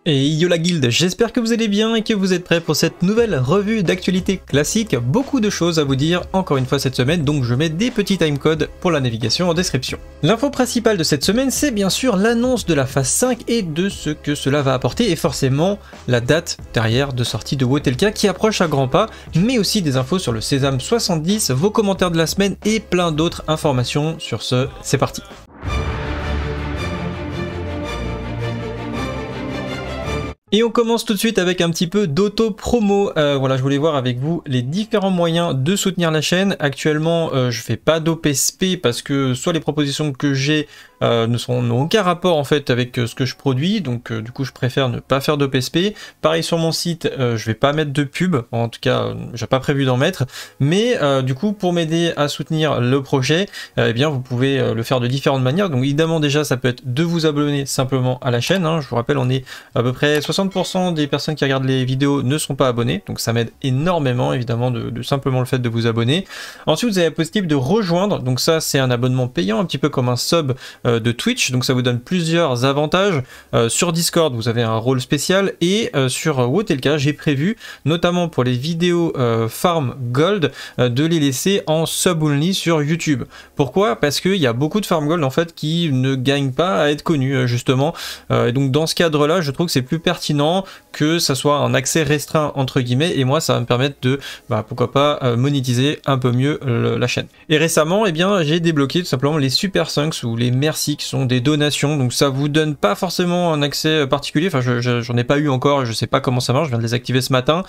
Et yo la guilde, j'espère que vous allez bien et que vous êtes prêts pour cette nouvelle revue d'actualité classique. Beaucoup de choses à vous dire encore une fois cette semaine, donc je mets des petits timecodes pour la navigation en description. L'info principale de cette semaine, c'est bien sûr l'annonce de la phase 5 et de ce que cela va apporter, et forcément la date derrière de sortie de Wotelka qui approche à grands pas, mais aussi des infos sur le Sésame 70, vos commentaires de la semaine et plein d'autres informations. Sur ce, c'est parti. Et on commence tout de suite avec un petit peu d'auto-promo. Voilà, je voulais voir avec vous les différents moyens de soutenir la chaîne. Actuellement, je fais pas d'OPSP parce que soit les propositions que j'ai n'ont aucun rapport en fait avec ce que je produis, donc du coup je préfère ne pas faire d'OPSP. Pareil sur mon site, je vais pas mettre de pub, en tout cas j'ai pas prévu d'en mettre, mais du coup pour m'aider à soutenir le projet, eh bien vous pouvez le faire de différentes manières. Donc évidemment déjà ça peut être de vous abonner simplement à la chaîne, hein. Je vous rappelle, on est à peu près 60% des personnes qui regardent les vidéos ne sont pas abonnées, donc ça m'aide énormément évidemment de simplement le fait de vous abonner. Ensuite vous avez la possibilité de rejoindre, donc ça c'est un abonnement payant, un petit peu comme un sub de Twitch, donc ça vous donne plusieurs avantages. Sur Discord vous avez un rôle spécial, et sur Wotelka j'ai prévu, notamment pour les vidéos Farm Gold, de les laisser en sub only sur YouTube. Pourquoi? Parce qu'il y a beaucoup de Farm Gold en fait qui ne gagnent pas à être connus justement, et donc dans ce cadre là je trouve que c'est plus pertinent que ça soit un accès restreint entre guillemets, et moi ça va me permettre de pourquoi pas monétiser un peu mieux la chaîne. Et récemment eh bien j'ai débloqué tout simplement les Super Thanks ou les merci, qui sont des donations, donc ça vous donne pas forcément un accès particulier, enfin j'en ai pas eu encore, je sais pas comment ça marche, je viens de les activer ce matin,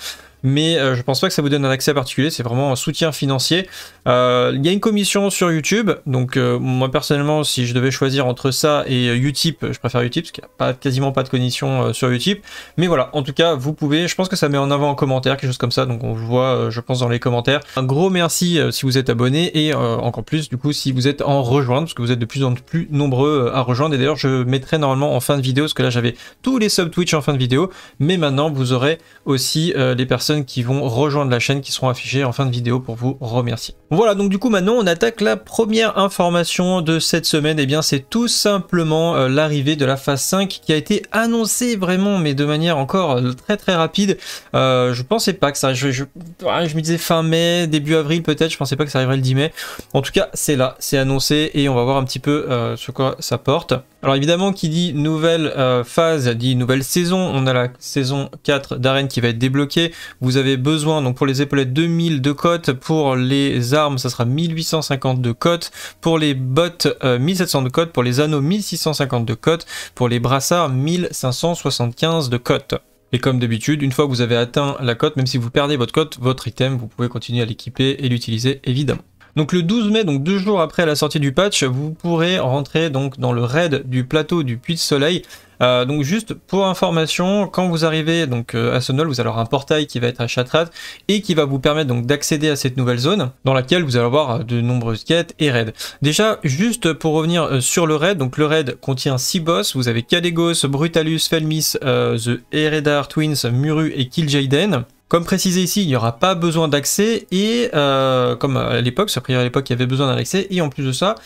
mais je pense pas que ça vous donne un accès particulier, c'est vraiment un soutien financier. Il y a une commission sur YouTube, donc moi personnellement si je devais choisir entre ça et Utip, je préfère Utip parce qu'il n'y a quasiment pas de commission sur Utip, mais voilà, en tout cas vous pouvez, je pense que ça met en avant en commentaire, quelque chose comme ça, donc on le voit je pense dans les commentaires. Un gros merci si vous êtes abonné, et encore plus du coup si vous êtes en rejoindre, parce que vous êtes de plus en plus nombreux à rejoindre, et d'ailleurs je mettrai normalement en fin de vidéo, parce que là j'avais tous les sub Twitch en fin de vidéo, mais maintenant vous aurez aussi les personnes qui vont rejoindre la chaîne qui seront affichées en fin de vidéo pour vous remercier. Voilà, donc du coup maintenant on attaque la première information de cette semaine, et bien c'est tout simplement l'arrivée de la phase 5 qui a été annoncée vraiment, mais de manière encore très rapide. Je pensais pas que ça, je me disais fin mai, début avril peut-être, je pensais pas que ça arriverait le 10 mai. En tout cas c'est là, c'est annoncé, et on va voir un petit peu sur quoi ça porte. Alors évidemment qui dit nouvelle phase dit nouvelle saison. On a la saison 4 d'arène qui va être débloquée. Vous avez besoin donc pour les épaulettes 2000 de cotes, pour les armes ça sera 1850 de cotes, pour les bottes 1700 de cotes, pour les anneaux 1650 de cotes, pour les brassards 1575 de cotes. Et comme d'habitude, une fois que vous avez atteint la cote, même si vous perdez votre cote, votre item, vous pouvez continuer à l'équiper et l'utiliser évidemment. Donc le 12 mai, donc 2 jours après la sortie du patch, vous pourrez rentrer donc dans le raid du plateau du Puits de Soleil. Donc juste pour information, quand vous arrivez donc à Sonol, vous allez avoir un portail qui va être à Chatrat et qui va vous permettre donc d'accéder à cette nouvelle zone dans laquelle vous allez avoir de nombreuses quêtes et raids. Déjà, juste pour revenir sur le raid, donc le raid contient 6 boss. Vous avez Kalegos, Brutalus, Felmis, The Eredar Twins, Muru et Kil'jaeden. Comme précisé ici, il n'y aura pas besoin d'accès, et comme à l'époque, a priori à l'époque il y avait besoin d'un accès, et en plus de ça,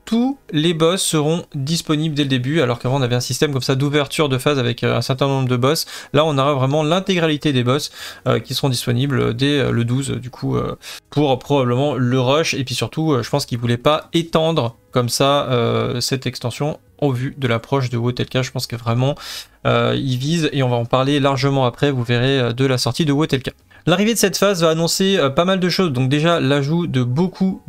tous les boss seront disponibles dès le début, alors qu'avant on avait un système comme ça d'ouverture de phase avec un certain nombre de boss. Là on aura vraiment l'intégralité des boss qui seront disponibles dès le 12 du coup, pour probablement le rush, et puis surtout je pense qu'ils ne voulaient pas étendre comme ça cette extension au vu de l'approche de Wotelka. Je pense que vraiment ils visent, et on va en parler largement après, vous verrez, de la sortie de Wotelka. L'arrivée de cette phase va annoncer pas mal de choses, donc déjà l'ajout de beaucoup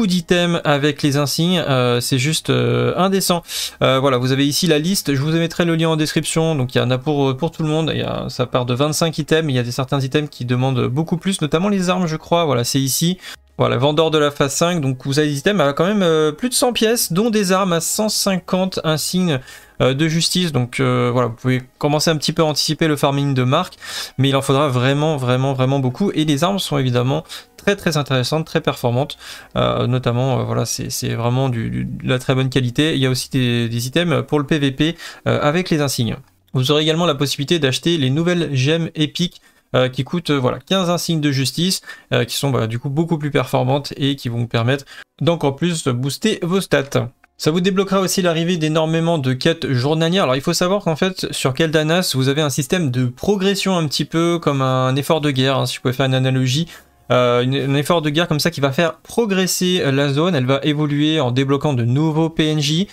d'items avec les insignes, c'est juste indécent. Voilà, vous avez ici la liste, je vous mettrai le lien en description, donc il y en a pour tout le monde. Ça part de 25 items, il y a certains items qui demandent beaucoup plus, notamment les armes je crois, voilà c'est ici. Voilà, vendeur de la phase 5, donc vous avez des items à quand même plus de 100 pièces, dont des armes à 150 insignes de justice, donc voilà, vous pouvez commencer un petit peu à anticiper le farming de marque, mais il en faudra vraiment beaucoup, et les armes sont évidemment très intéressantes, très performantes, notamment voilà, c'est vraiment de la très bonne qualité. Il y a aussi des items pour le PVP avec les insignes. Vous aurez également la possibilité d'acheter les nouvelles gemmes épiques qui coûtent voilà, 15 insignes de justice, qui sont du coup beaucoup plus performantes et qui vont vous permettre d'encore plus booster vos stats. Ça vous débloquera aussi l'arrivée d'énormément de quêtes journalières. Alors il faut savoir qu'en fait sur Keldanas vous avez un système de progression un petit peu comme un effort de guerre, hein, si je pouvais faire une analogie. Un effort de guerre comme ça qui va faire progresser la zone, elle va évoluer en débloquant de nouveaux PNJ,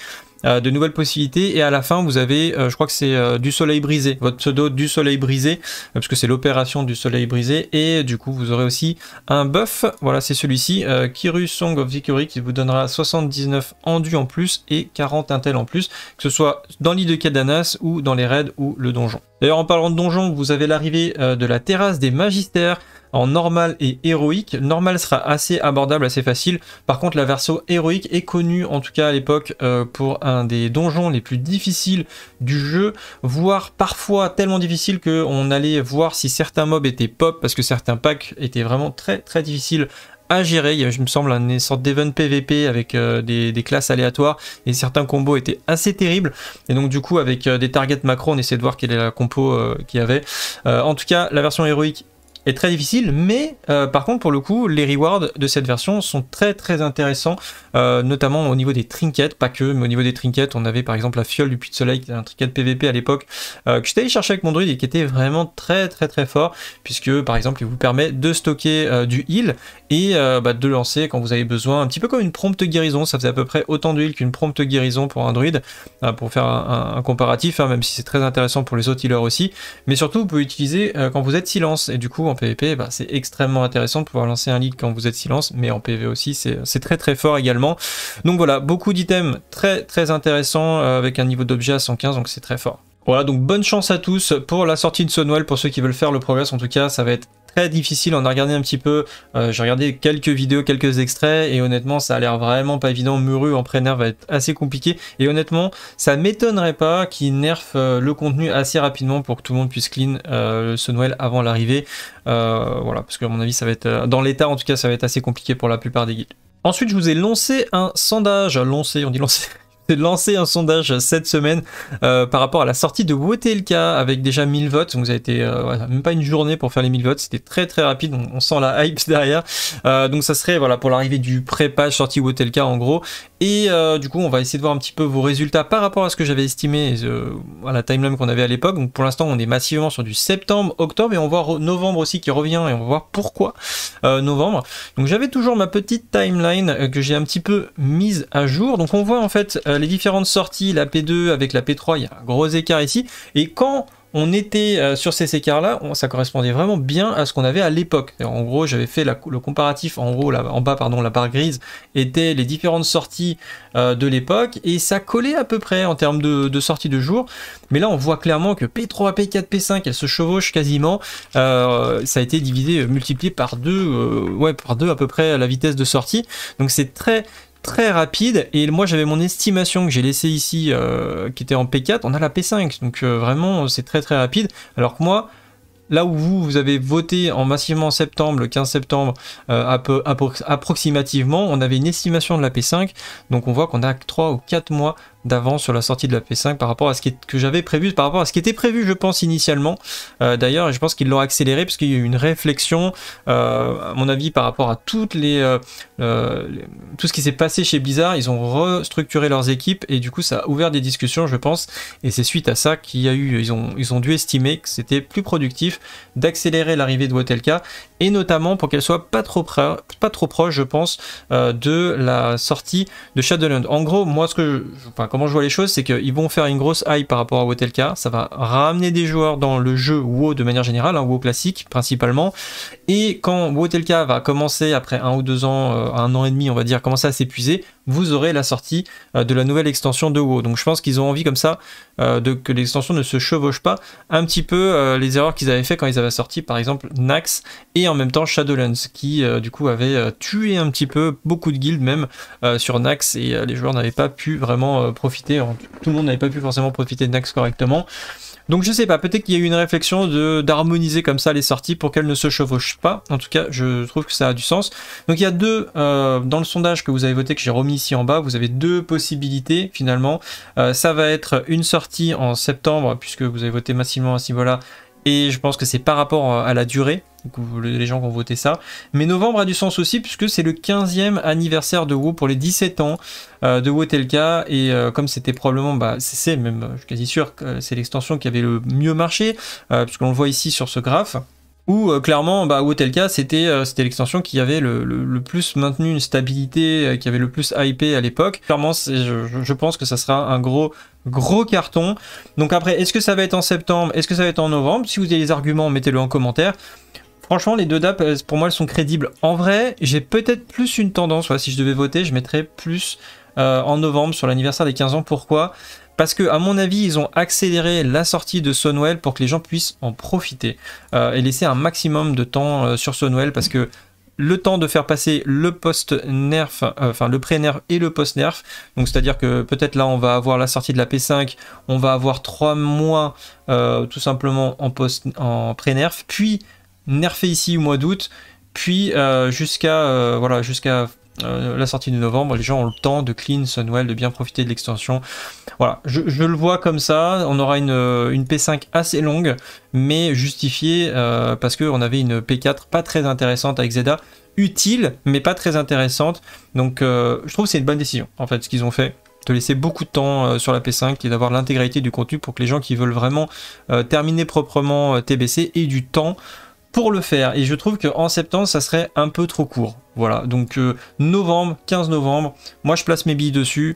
de nouvelles possibilités, et à la fin vous avez, je crois que c'est du soleil brisé, votre pseudo du soleil brisé, parce que c'est l'opération du soleil brisé, et du coup vous aurez aussi un buff, voilà c'est celui-ci, Kiru Song of Victory, qui vous donnera 79 enduits en plus et 40 intel en plus, que ce soit dans l'île de Keldanas ou dans les raids ou le donjon. D'ailleurs en parlant de donjon, vous avez l'arrivée de la terrasse des magistères, en normal et héroïque. Normal sera assez abordable, assez facile. Par contre, la version héroïque est connue, en tout cas à l'époque, pour un des donjons les plus difficiles du jeu, voire parfois tellement difficile qu'on allait voir si certains mobs étaient pop, parce que certains packs étaient vraiment très très difficiles à gérer. Il y avait, je me semble, une sorte d'event PVP avec des classes aléatoires, et certains combos étaient assez terribles. Et donc du coup, avec des targets macro, on essaie de voir quelle est la compo qu'il y avait. En tout cas, la version héroïque est très difficile, mais par contre pour le coup les rewards de cette version sont très très intéressants, notamment au niveau des trinkets, pas que, mais au niveau des trinkets on avait par exemple la fiole du puits de soleil qui était un trinket PVP à l'époque, que j'étais allé chercher avec mon druide et qui était vraiment très très très fort, puisque par exemple il vous permet de stocker du heal et de lancer quand vous avez besoin, un petit peu comme une prompte guérison. Ça faisait à peu près autant de heal qu'une prompte guérison pour un druide, pour faire un comparatif, hein, même si c'est très intéressant pour les autres healers aussi, mais surtout vous pouvez utiliser quand vous êtes silence, et du coup en PvP c'est extrêmement intéressant de pouvoir lancer un lead quand vous êtes silence, mais en PV aussi c'est très très fort également. Donc voilà, beaucoup d'items très très intéressants, avec un niveau d'objet à 115, donc c'est très fort. Voilà, donc bonne chance à tous pour la sortie de ce Noël, pour ceux qui veulent faire le progress. En tout cas ça va être très difficile. On a regardé un petit peu, j'ai regardé quelques vidéos, quelques extraits, et honnêtement ça a l'air vraiment pas évident. Muru en pré-nerf va être assez compliqué, et honnêtement ça m'étonnerait pas qu'ils nerfent le contenu assez rapidement pour que tout le monde puisse clean ce Noël avant l'arrivée, voilà, parce que à mon avis ça va être, dans l'état en tout cas ça va être assez compliqué pour la plupart des guildes. Ensuite je vous ai lancé un sondage, on dit lancer de lancer un sondage cette semaine par rapport à la sortie de WTLK avec déjà 1000 votes. Donc vous avez été même pas une journée pour faire les 1000 votes, c'était très très rapide, on sent la hype derrière. Donc ça serait voilà pour l'arrivée du pré-patch sortie WTLK en gros. Et du coup on va essayer de voir un petit peu vos résultats par rapport à ce que j'avais estimé à la timeline qu'on avait à l'époque. Donc pour l'instant on est massivement sur du septembre, octobre, et on voit novembre aussi qui revient, et on va voir pourquoi novembre. Donc j'avais toujours ma petite timeline que j'ai un petit peu mise à jour. Donc on voit en fait les différentes sorties, la P2 avec la P3, il y a un gros écart ici, et quand on était sur ces écarts-là, ça correspondait vraiment bien à ce qu'on avait à l'époque. En gros, j'avais fait le comparatif, en gros, en bas, pardon, la barre grise était les différentes sorties de l'époque, et ça collait à peu près en termes de sorties de jour. Mais là, on voit clairement que P3, P4, P5, elles se chevauchent quasiment. Ça a été divisé, multiplié par deux, par deux à peu près la vitesse de sortie. Donc c'est très rapide, et moi j'avais mon estimation que j'ai laissé ici qui était en P4, on a la P5, donc vraiment c'est très très rapide, alors que moi là où vous avez voté en massivement en septembre, le 15 septembre approximativement, on avait une estimation de la P5, donc on voit qu'on a 3 ou 4 mois d'avance sur la sortie de la P5 par rapport à ce que j'avais prévu, par rapport à ce qui était prévu je pense initialement. D'ailleurs, et je pense qu'ils l'ont accéléré parce qu'il y a eu une réflexion à mon avis par rapport à tout ce qui s'est passé chez Blizzard. Ils ont restructuré leurs équipes, et du coup ça a ouvert des discussions je pense, et c'est suite à ça qu'il y a eu, ils ont dû estimer que c'était plus productif d'accélérer l'arrivée de WTLK, et notamment pour qu'elle soit pas trop proche je pense de la sortie de Shadowlands. En gros moi comment je vois les choses, c'est qu'ils vont faire une grosse hype par rapport à WTLK, ça va ramener des joueurs dans le jeu WoW de manière générale, WoW classique principalement, et quand WTLK va commencer après 1 ou 2 ans, 1 an et demi on va dire, commencer à s'épuiser, vous aurez la sortie de la nouvelle extension de WoW. Donc je pense qu'ils ont envie comme ça que l'extension ne se chevauche pas un petit peu les erreurs qu'ils avaient fait quand ils avaient sorti par exemple Nax et en même temps Shadowlands, qui du coup avait tué un petit peu beaucoup de guildes même sur Nax, et les joueurs n'avaient pas pu vraiment profiter, tout le monde n'avait pas pu forcément profiter de Nax correctement. Donc je sais pas, peut-être qu'il y a eu une réflexion d'harmoniser comme ça les sorties pour qu'elles ne se chevauchent pas. En tout cas, je trouve que ça a du sens. Donc il y a deux, dans le sondage que vous avez voté, que j'ai remis ici en bas, vous avez deux possibilités finalement. Ça va être une sortie en septembre, puisque vous avez voté massivement à ce niveau-là, et je pense que c'est par rapport à la durée, les gens qui ont voté ça. Mais novembre a du sens aussi, puisque c'est le 15e anniversaire de WoW pour les 17 ans de WoTLK, et comme c'était probablement, c'est même, je suis quasi sûr que c'est l'extension qui avait le mieux marché, puisqu'on le voit ici sur ce graphe, où clairement, WoTLK, c'était l'extension qui avait le plus maintenu une stabilité, qui avait le plus hypé à l'époque. Clairement, je pense que ça sera un gros carton. Donc après, est-ce que ça va être en septembre? Est-ce que ça va être en novembre? Si vous avez des arguments, mettez-le en commentaire. Franchement, les deux dates, pour moi, elles sont crédibles. En vrai, j'ai peut-être plus une tendance, voilà, si je devais voter, je mettrais plus en novembre sur l'anniversaire des 15 ans. Pourquoi? Parce que, à mon avis, ils ont accéléré la sortie de Sunwell pour que les gens puissent en profiter et laisser un maximum de temps sur Sunwell, parce que le temps de faire passer le post-nerf, enfin le pré-nerf et le post-nerf, donc c'est-à-dire que peut-être là on va avoir la sortie de la P5, on va avoir 3 mois tout simplement en pré-nerf, puis nerfé ici au mois d'août, puis jusqu'à la sortie de novembre, les gens ont le temps de clean Sunwell, de bien profiter de l'extension. Voilà, je le vois comme ça. On aura une P5 assez longue, mais justifiée parce qu'on avait une P4 pas très intéressante avec Zeda, utile, mais pas très intéressante. Donc je trouve que c'est une bonne décision, en fait, ce qu'ils ont fait, de laisser beaucoup de temps sur la P5 et d'avoir l'intégralité du contenu pour que les gens qui veulent vraiment terminer proprement TBC aient du temps pour le faire. Et je trouve qu'en septembre, ça serait un peu trop court. Voilà, donc novembre, 15 novembre, moi je place mes billes dessus.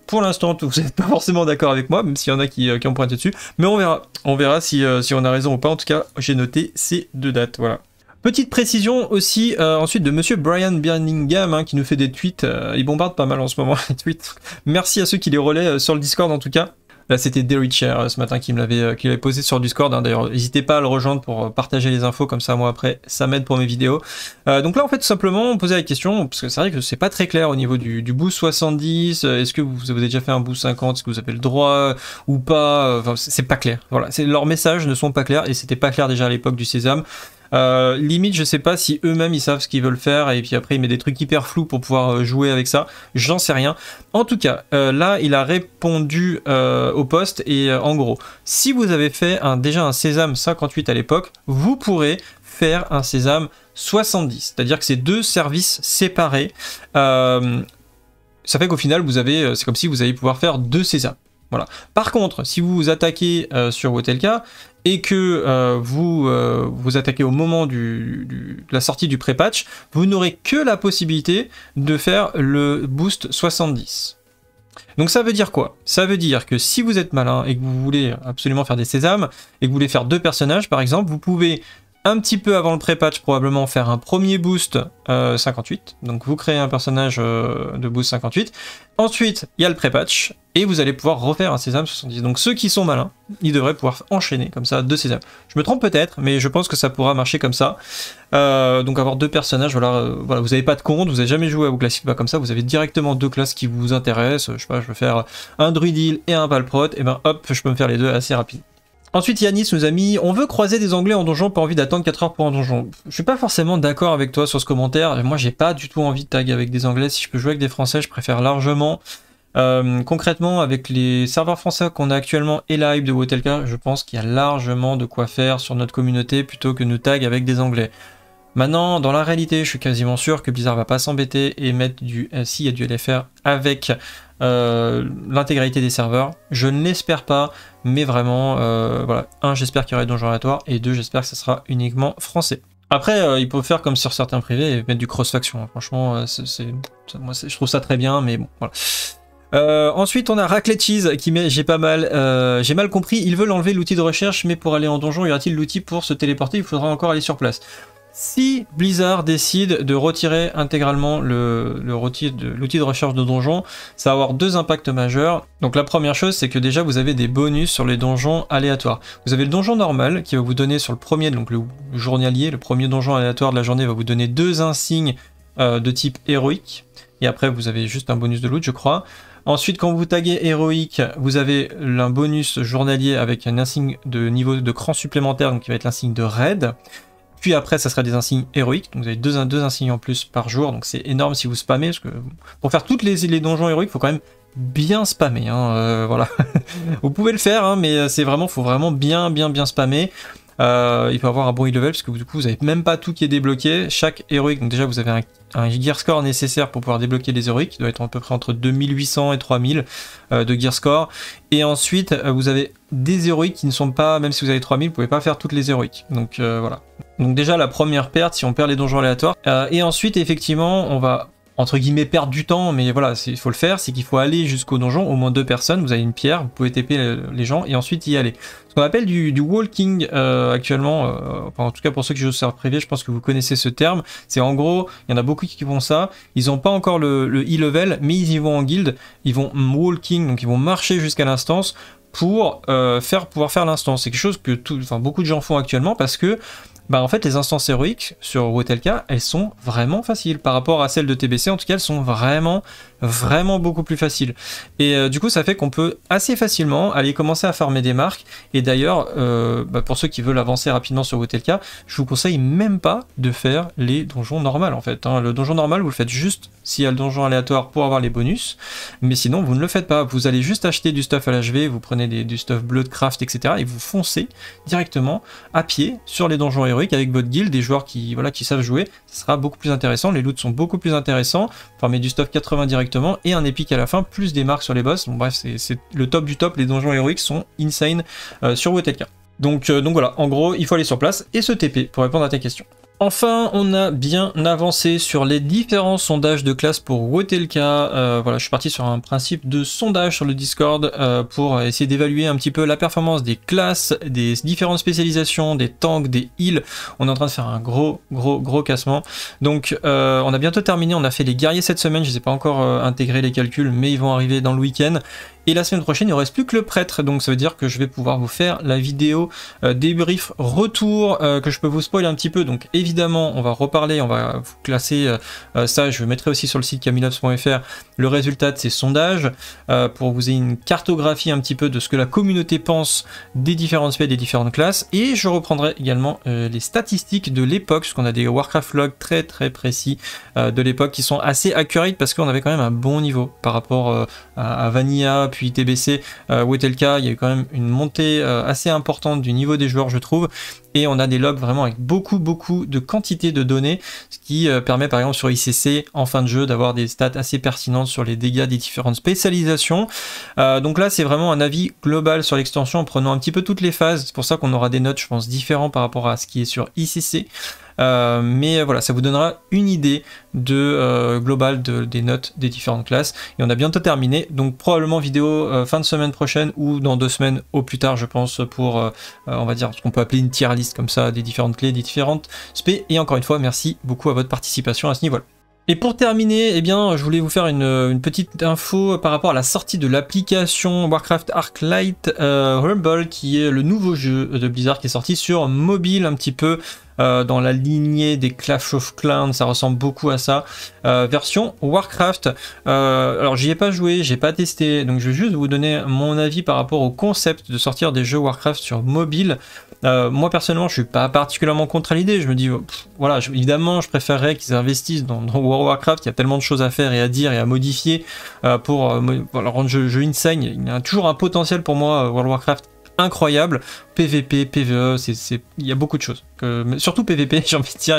Pour l'instant, vous n'êtes pas forcément d'accord avec moi, même s'il y en a qui ont pointé dessus. Mais on verra. On verra si on a raison ou pas. En tout cas, j'ai noté ces deux dates. Voilà. Petite précision aussi ensuite de monsieur Brian Birmingham qui nous fait des tweets. Il bombarde pas mal en ce moment les tweets. Merci à ceux qui les relaient sur le Discord en tout cas. Là, c'était Derricher ce matin qui l'avait posé sur Discord. D'ailleurs, n'hésitez pas à le rejoindre pour partager les infos, comme ça, moi, après, ça m'aide pour mes vidéos. Donc là, en fait, tout simplement, on posait la question, parce que c'est vrai que c'est pas très clair au niveau du boost 70. Est-ce que vous avez déjà fait un boost 50? Est-ce que vous avez le droit ou pas? Enfin, c'est pas clair. Voilà, leurs messages ne sont pas clairs, et c'était pas clair déjà à l'époque du Sésame. Limite, je sais pas si eux-mêmes ils savent ce qu'ils veulent faire et puis après il met des trucs hyper flous pour pouvoir jouer avec ça. J'en sais rien. En tout cas, là il a répondu au post et en gros, si vous avez fait déjà un Sésame 58 à l'époque, vous pourrez faire un Sésame 70. C'est-à-dire que c'est deux services séparés. Ça fait qu'au final, c'est comme si vous allez pouvoir faire deux Sésames. Voilà. Par contre, si vous vous attaquez sur WoTLK et que vous attaquez au moment de la sortie du pré-patch, vous n'aurez que la possibilité de faire le boost 70. Donc ça veut dire quoi? Ça veut dire que si vous êtes malin et que vous voulez absolument faire des sésames et que vous voulez faire deux personnages par exemple, vous pouvez un petit peu avant le pré-patch probablement faire un premier boost 58, donc vous créez un personnage de boost 58, ensuite il y a le pré-patch, et vous allez pouvoir refaire un Sésame 70, donc ceux qui sont malins, ils devraient pouvoir enchaîner comme ça deux Sésames. Je me trompe peut-être, mais je pense que ça pourra marcher comme ça, donc avoir deux personnages, voilà, vous n'avez pas de compte, vous n'avez jamais joué à WoW classique pas comme ça, vous avez directement deux classes qui vous intéressent, je sais pas, je veux faire un Druidil et un Valprot, et ben hop, je peux me faire les deux assez rapide. Ensuite, Yanis nous a mis « On veut croiser des anglais en donjon, pas envie d'attendre 4 heures pour un donjon. » Je suis pas forcément d'accord avec toi sur ce commentaire. Moi, j'ai pas du tout envie de tag avec des anglais. Si je peux jouer avec des français, je préfère largement. Concrètement, avec les serveurs français qu'on a actuellement et la hype de WoTLK, je pense qu'il y a largement de quoi faire sur notre communauté plutôt que nous tag avec des anglais. Maintenant, dans la réalité, je suis quasiment sûr que Blizzard va pas s'embêter et mettre s'il y a du LFR avec l'intégralité des serveurs. Je ne l'espère pas, mais vraiment, voilà. Un, j'espère qu'il y aura des donjons aléatoires, et deux, j'espère que ça sera uniquement français. Après, ils peuvent faire comme sur certains privés et mettre du cross-faction. Franchement, moi, je trouve ça très bien, mais bon, voilà. Ensuite, on a Raclette Cheese qui met j'ai mal compris, ils veulent enlever l'outil de recherche, mais pour aller en donjon, y aura-t-il l'outil pour se téléporter? Il faudra encore aller sur place. Si Blizzard décide de retirer intégralement l'outil de recherche de donjon, ça va avoir deux impacts majeurs. Donc la première chose, c'est que déjà vous avez des bonus sur les donjons aléatoires. Vous avez le donjon normal qui va vous donner sur le premier, donc le journalier, le premier donjon aléatoire de la journée va vous donner deux insignes de type héroïque. Et après vous avez juste un bonus de loot, je crois. Ensuite, quand vous taguez héroïque, vous avez un bonus journalier avec un insigne de niveau de cran supplémentaire, donc qui va être l'insigne de raid. Puis après, ça sera des insignes héroïques, donc vous avez deux insignes en plus par jour, donc c'est énorme si vous spammez, parce que pour faire toutes les donjons héroïques, il faut quand même bien spammer, hein, voilà. Vous pouvez le faire, hein, mais faut vraiment bien spammer. Il faut avoir un bon e-level parce que du coup vous avez même pas tout qui est débloqué. Chaque héroïque, donc déjà vous avez un gear score nécessaire pour pouvoir débloquer les héroïques, qui doit être à peu près entre 2800 et 3000 de gear score. Et ensuite vous avez des héroïques qui ne sont pas, même si vous avez 3000, vous pouvez pas faire toutes les héroïques. Donc voilà. Donc déjà la première perte, si on perd les donjons aléatoires. Et ensuite effectivement on va entre guillemets perdre du temps, mais voilà, il faut le faire, c'est qu'il faut aller jusqu'au donjon, au moins 2 personnes, vous avez une pierre, vous pouvez TP les gens et ensuite y aller. Ce qu'on appelle du walking actuellement, enfin, en tout cas pour ceux qui jouent au serveur privé, je pense que vous connaissez ce terme, c'est en gros, il y en a beaucoup qui font ça, ils n'ont pas encore le e-level, mais ils y vont en guilde, ils vont walking, donc ils vont marcher jusqu'à l'instance pour pouvoir faire l'instance. C'est quelque chose que beaucoup de gens font actuellement parce que en fait, les instances héroïques sur Wotelka, elles sont vraiment faciles par rapport à celles de TBC. En tout cas, elles sont vraiment beaucoup plus faciles. Et du coup, ça fait qu'on peut assez facilement aller commencer à farmer des marques. Et d'ailleurs, pour ceux qui veulent avancer rapidement sur Wotelka, je vous conseille même pas de faire les donjons normales en fait. Le donjon normal, vous le faites juste s'il y a le donjon aléatoire pour avoir les bonus. Mais sinon, vous ne le faites pas. Vous allez juste acheter du stuff à l'HV, vous prenez du stuff bleu de craft, etc. Et vous foncez directement à pied sur les donjons héroïques avec votre guild, des joueurs qui savent jouer, ça sera beaucoup plus intéressant, les loots sont beaucoup plus intéressants, farmer du stuff 80 directement et un épique à la fin, plus des marques sur les boss. Bon bref, c'est le top du top, les donjons héroïques sont insane sur Wotelka. Donc voilà, en gros, il faut aller sur place et se TP pour répondre à tes questions. Enfin, on a bien avancé sur les différents sondages de classe pour Wotelka. Voilà, je suis parti sur un principe de sondage sur le Discord pour essayer d'évaluer un petit peu la performance des classes, des différentes spécialisations, des tanks, des heals. On est en train de faire un gros cassement. Donc, on a bientôt terminé. On a fait les guerriers cette semaine. Je ne les ai pas encore intégré les calculs, mais ils vont arriver dans le week-end. Et la semaine prochaine, il ne reste plus que le prêtre, donc ça veut dire que je vais pouvoir vous faire la vidéo débrief retour, que je peux vous spoiler un petit peu. Donc évidemment, on va reparler, on va vous classer ça, je mettrai aussi sur le site camilops.fr le résultat de ces sondages, pour que vous ayez une cartographie un petit peu de ce que la communauté pense des différentes spells, des différentes classes. Et je reprendrai également les statistiques de l'époque, parce qu'on a des Warcraft logs très précis de l'époque qui sont assez accurate, parce qu'on avait quand même un bon niveau par rapport à Vanilla, puis TBC, Wotelka, il y a eu quand même une montée assez importante du niveau des joueurs, je trouve, et on a des logs vraiment avec beaucoup de quantité de données, ce qui permet par exemple sur ICC en fin de jeu d'avoir des stats assez pertinentes sur les dégâts des différentes spécialisations. Donc là c'est vraiment un avis global sur l'extension en prenant un petit peu toutes les phases, c'est pour ça qu'on aura des notes je pense différentes par rapport à ce qui est sur ICC. Mais voilà, ça vous donnera une idée globale des notes des différentes classes. Et on a bientôt terminé, donc probablement vidéo fin de semaine prochaine ou dans 2 semaines au plus tard, je pense, pour on va dire ce qu'on peut appeler une tier list comme ça, des différentes clés, des différentes spé. Et encore une fois, merci beaucoup à votre participation à ce niveau-là. Et pour terminer, eh bien, je voulais vous faire une petite info par rapport à la sortie de l'application Warcraft Arclight Rumble, qui est le nouveau jeu de Blizzard qui est sorti sur mobile un petit peu. Dans la lignée des Clash of Clans, ça ressemble beaucoup à ça, version Warcraft. Alors j'y ai pas joué, j'ai pas testé, donc je vais juste vous donner mon avis par rapport au concept de sortir des jeux Warcraft sur mobile. Moi personnellement je suis pas particulièrement contre l'idée, je me dis voilà, évidemment je préférerais qu'ils investissent dans World of Warcraft, il y a tellement de choses à faire et à dire et à modifier pour rendre le jeu insane. Il y a toujours un potentiel pour moi World of Warcraft incroyable, PVP, PVE, il y a beaucoup de choses. Surtout PVP, j'ai envie de dire,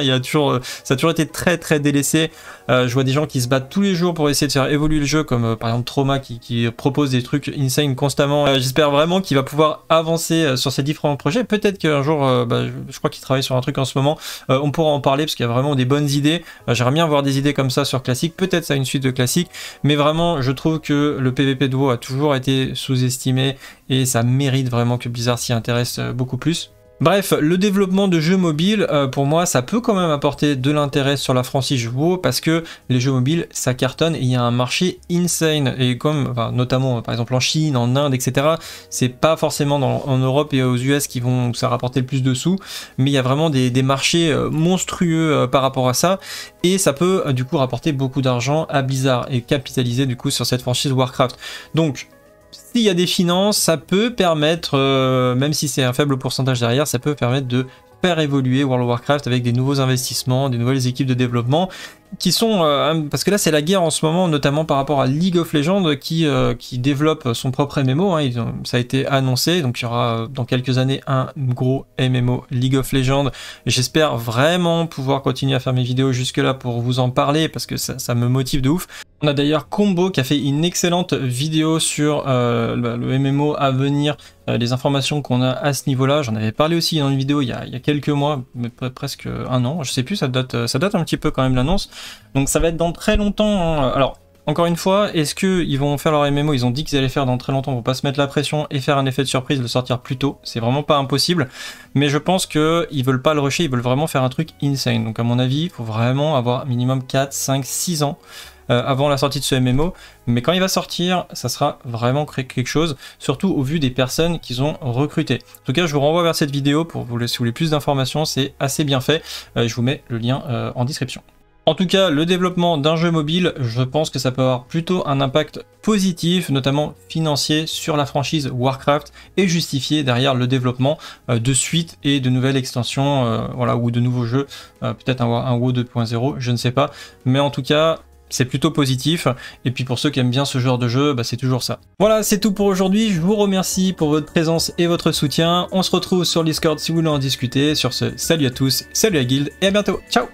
ça a toujours été très délaissé. Je vois des gens qui se battent tous les jours pour essayer de faire évoluer le jeu, comme par exemple Trauma qui propose des trucs insane constamment. J'espère vraiment qu'il va pouvoir avancer sur ces différents projets. Peut-être qu'un jour, je crois qu'il travaille sur un truc en ce moment, on pourra en parler parce qu'il y a vraiment des bonnes idées. J'aimerais bien avoir des idées comme ça sur Classic, peut-être ça une suite de Classic, mais vraiment je trouve que le PVP de WoW a toujours été sous-estimé et ça mérite vraiment que Blizzard s'y intéresse beaucoup plus. Bref, le développement de jeux mobiles, pour moi, ça peut quand même apporter de l'intérêt sur la franchise WoW parce que les jeux mobiles, ça cartonne et il y a un marché insane. Et comme, notamment par exemple en Chine, en Inde, etc., c'est pas forcément en Europe et aux US où ça rapporter le plus de sous, mais il y a vraiment des marchés monstrueux par rapport à ça et ça peut du coup rapporter beaucoup d'argent à Blizzard et capitaliser du coup sur cette franchise Warcraft. Donc, s'il y a des finances, ça peut permettre, même si c'est un faible pourcentage derrière, ça peut permettre de faire évoluer World of Warcraft avec des nouveaux investissements, des nouvelles équipes de développement qui sont, parce que là c'est la guerre en ce moment, notamment par rapport à League of Legends qui développe son propre MMO, hein, ça a été annoncé, donc il y aura dans quelques années un gros MMO League of Legends. J'espère vraiment pouvoir continuer à faire mes vidéos jusque là pour vous en parler parce que ça me motive de ouf. On a d'ailleurs Combo qui a fait une excellente vidéo sur le MMO à venir, les informations qu'on a à ce niveau-là. J'en avais parlé aussi dans une vidéo il y a quelques mois, mais presque un an, je sais plus, ça date un petit peu quand même l'annonce. Donc ça va être dans très longtemps. Hein. Alors, encore une fois, est-ce qu'ils vont faire leur MMO? Ils ont dit qu'ils allaient faire dans très longtemps pour pas se mettre la pression et faire un effet de surprise, le sortir plus tôt. C'est vraiment pas impossible. Mais je pense qu'ils veulent pas le rusher, ils veulent vraiment faire un truc insane. Donc à mon avis, il faut vraiment avoir minimum 4, 5, 6 ans avant la sortie de ce MMO. Mais quand il va sortir, ça sera vraiment quelque chose, surtout au vu des personnes qu'ils ont recrutées. En tout cas, je vous renvoie vers cette vidéo pour vous si vous voulez plus d'informations. C'est assez bien fait. Je vous mets le lien en description. En tout cas, le développement d'un jeu mobile, je pense que ça peut avoir plutôt un impact positif, notamment financier, sur la franchise Warcraft et justifier derrière le développement de suites et de nouvelles extensions, voilà, ou de nouveaux jeux, peut-être un WoW 2.0, je ne sais pas, mais en tout cas, c'est plutôt positif, et puis pour ceux qui aiment bien ce genre de jeu, bah c'est toujours ça. Voilà, c'est tout pour aujourd'hui, je vous remercie pour votre présence et votre soutien, on se retrouve sur Discord si vous voulez en discuter. Sur ce, salut à tous, salut à Guild, et à bientôt, ciao.